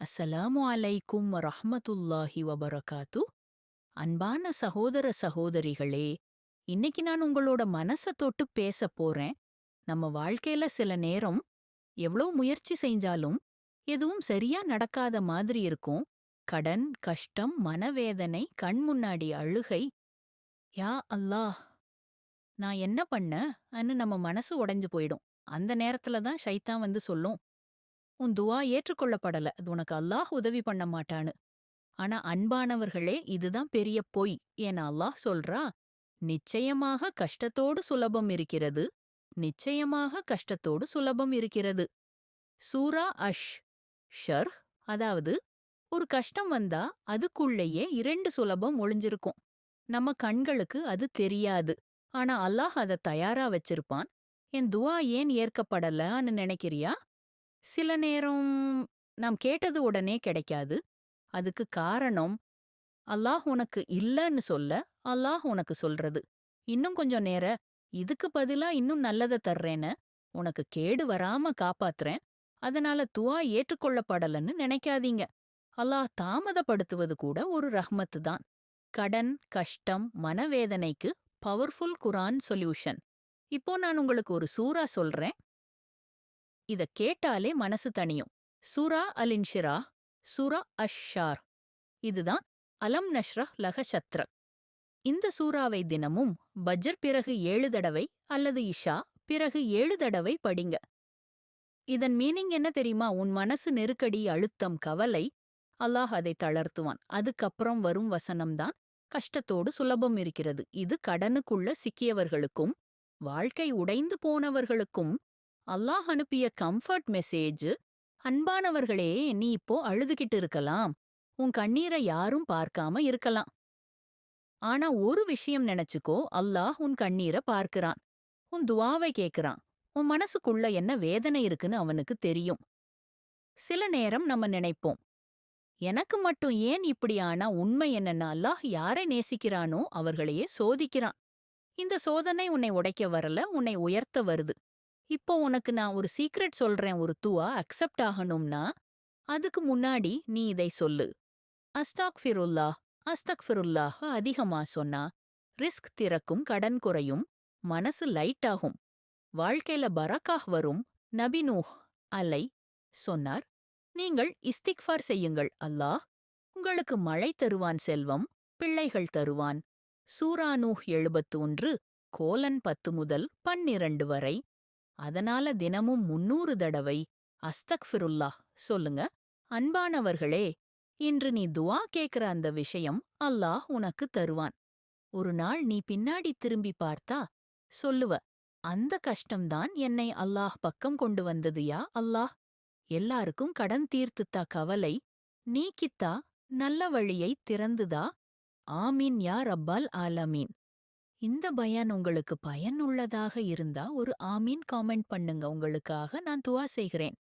அஸ்ஸலாமு அலைக்கும் வரஹ்மத்துல்லாஹி வபரகாத்து. அன்பான சகோதர சகோதரிகளே, இன்னைக்கு நான் உங்களோட மனச தொட்டு பேசப் போறேன். நம்ம வாழ்க்கையில சில நேரம் எவ்ளோ முயற்சி செஞ்சாலும் எதுவும் சரியா நடக்காத மாதிரி இருக்கும். கடன், கஷ்டம், மனவேதனை, கண் முன்னாடி அழுகை. யா அல்லாஹ், நான் என்ன பண்ண?ன்னு நம்ம மனசு உடைஞ்சு போயிடும். அந்த நேரத்துல தான் ஷைத்தான் வந்து சொல்லும், உன் துஆ ஏற்றுக்கொள்ளப்படல. அது உனக்கு அல்லாஹ் உதவி பண்ண மாட்டான்னு. ஆனா அன்பானவர்களே, இதுதான் பெரிய பொய். ஏன்னா அல்லாஹ் சொல்றா, நிச்சயமாக கஷ்டத்தோடு சுலபம் இருக்கிறது. நிச்சயமாக கஷ்டத்தோடு சுலபம் இருக்கிறது. சூரா ஷர்ஹ், அதாவது ஒரு கஷ்டம் வந்தா அதுக்குள்ளேயே 2 சுலபம் ஒளிஞ்சிருக்கும். நம்ம கண்களுக்கு அது தெரியாது. ஆனா அல்லாஹ் அத தயாரா வச்சிருப்பான். என் துஆ ஏன் ஏற்கப்படலன்னு நினைக்கிறியா? சில நேரம் நாம் கேட்டது உடனே கிடைக்காது. அதுக்கு காரணம், அல்லாஹ் உனக்கு இல்லன்னு சொல்ல, அல்லாஹ் உனக்கு சொல்றது. இன்னும் கொஞ்சம் இதுக்கு பதிலா இன்னும் நல்லத தர்றேன்னு, உனக்கு கேடு வராம காப்பாத்துறேன். அதனால துஆ ஏற்றுக்கொள்ளப்படலன்னு நினைக்காதீங்க. அல்லாஹ் தாமதப்படுத்துவது கூட ஒரு ரஹ்மத்து தான். கடன், கஷ்டம், மனவேதனைக்கு பவர்ஃபுல் குர்ஆன் சொல்யூஷன். இப்போ நான் உங்களுக்கு ஒரு சூரா சொல்றேன். இத கேட்டாலே மனசு தணியும். சூரா அல்-இன்ஷிராஹ், சூரா ஷார். இதுதான் அலம் நஷ்ரஹ் லக ஷத்ரக். இந்த சூறாவை தினமும் பஜ்ர் பிறகு 7 தடவை அல்லது இஷா பிறகு 7 தடவை படிங்க. இதன் மீனிங் என்ன தெரியுமா? உன் மனசு நெருக்கடி, அழுத்தம், கவலை, அல்லாஹ் அதை தளர்த்துவான். அதுக்கப்புறம் வரும் வசனம்தான் கஷ்டத்தோடு சுலபம் இருக்கிறது. இது கடனுக்குள்ள சிக்கியவர்களுக்கும் வாழ்க்கை உடைந்து போனவர்களுக்கும் அல்லாஹ் அனுப்பிய கம்ஃபர்ட் மெசேஜ். அன்பானவர்களே, நீ இப்போ அழுதுகிட்டு இருக்கலாம். உன் கண்ணீரை யாரும் பார்க்காம இருக்கலாம். ஆனா ஒரு விஷயம் நினைச்சுக்கோ, அல்லாஹ் உன் கண்ணீரை பார்க்கிறான். உன் துஆவை கேட்கிறான். உன் மனசுக்குள்ள என்ன வேதனை இருக்குன்னு அவனுக்கு தெரியும். சில நேரம் நம்ம நினைப்போம், எனக்கு மட்டும் ஏன் இப்படி? ஆனா உண்மை என்னன்னா, அல்லாஹ் யாரை நேசிக்கிறானோ அவர்களையே சோதிக்கிறான். இந்த சோதனை உன்னை உடைக்க வரல, உன்னை உயர்த்த வருது. இப்போ உனக்கு நான் ஒரு சீக்ரெட் சொல்றேன். ஒரு துஆ அக்செப்ட் ஆகணும்னா அதுக்கு முன்னாடி நீ இதை சொல்லு. அஸ்தாக்ஃபிருல்லாஹ், அஸ்தக்ஃபிருல்லாஹ் அதிகமா சொன்னா ரிஸ்க் திறக்கும், கடன் குறையும், மனசு லைட் ஆகும், வாழ்க்கையில பரக்காஹ் வரும். நபி நூஹ் அலை சொன்னார், நீங்கள் இஸ்திக்ஃபார் செய்யுங்கள், அல்லாஹ் உங்களுக்கு மழை தருவான், செல்வம், பிள்ளைகள் தருவான். சூரா நூஹ் 71:10 முதல் 12 வரை. அதனால தினமும் 300 தடவை அஸ்தக்ஃபிருல்லாஹ் சொல்லுங்க. அன்பானவர்களே, இன்று நீ துஆ கேக்குற அந்த விஷயம் அல்லாஹ் உனக்கு தருவான். ஒரு நாள் நீ பின்னாடி திரும்பி பார்த்தா சொல்லுவ, அந்த கஷ்டம்தான் என்னை அல்லாஹ் பக்கம் கொண்டு வந்தது. யா அல்லாஹ், எல்லாருக்கும் கடன் தீர்த்துத்தா, கவலை நீக்கித்தா, நல்ல வழியை திறந்துதா. ஆமீன் யா ரப்பல் ஆலமீன். இந்த பயான் உங்களுக்கு பயனுள்ளதாக இருந்தா ஒரு ஆமீன் காமெண்ட் பண்ணுங்க. உங்களுக்காக நான் துஆ செய்கிறேன்.